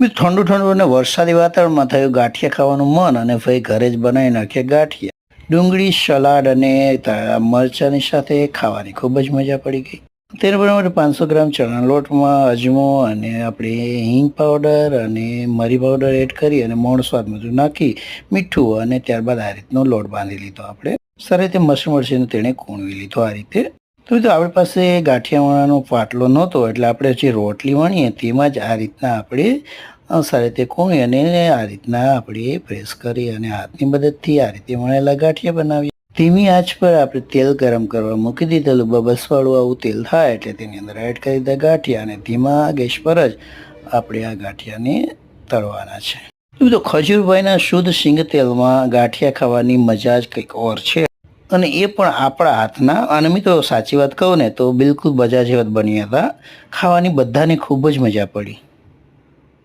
ઠંડુ ઠંડુ અને વરસાદી વાતાવરણમાં થયું ગાંઠિયા ખાવાનું મન અને ભાઈ ઘરે જ બનાવી નાખ્યા ગાંઠિયા. ડુંગળી, સલાડ અને મરચાંની સાથે ખાવાની ખૂબ જ મજા પડી ગઈ. તેના બરાબર 500 ગ્રામ ચણાના લોટમાં અજમો અને આપણે હિંગ પાવડર અને મરી પાવડર એડ કરી અને મોણ સ્વાદ બધું નાખી મીઠું અને ત્યારબાદ આ રીતનો લોટ બાંધી લીધો. આપણે સારી રીતે મરચીને તેણે કૂણવી લીધો આ રીતે. તો આપણી પાસે ગાંઠિયા વણવાનો પાટલો નહોતો એટલે આપણે જે રોટલી વણીએ તેમાં જ આ રીતના આપણે સારી રીતે કૂણી અને આ રીતના આપણે પ્રેસ કરી અને હાથની મદદથી આ રીતે વણેલા ગાંઠિયા બનાવીએ. ધીમી આંચ પર આપણે તેલ ગરમ કરવા મૂકી દીધેલું. બબલ્સવાળું આવું તેલ થાય એટલે તેની અંદર એડ કરી દીધા ગાંઠિયા અને ધીમા ગેસ પર જ આપણે આ ગાંઠિયાને તળવાના છે. તો ખજૂરભાઈના શુદ્ધ સિંગ તેલમાં ગાંઠિયા ખાવાની મજા જ કંઈક ઓર છે અને એ પણ આપણા હાથના. અને મિત્રો સાચી વાત કહું ને તો બિલકુલ બજાર જેવા જ બન્યા હતા. ખાવાની બધાને ખૂબ જ મજા પડી.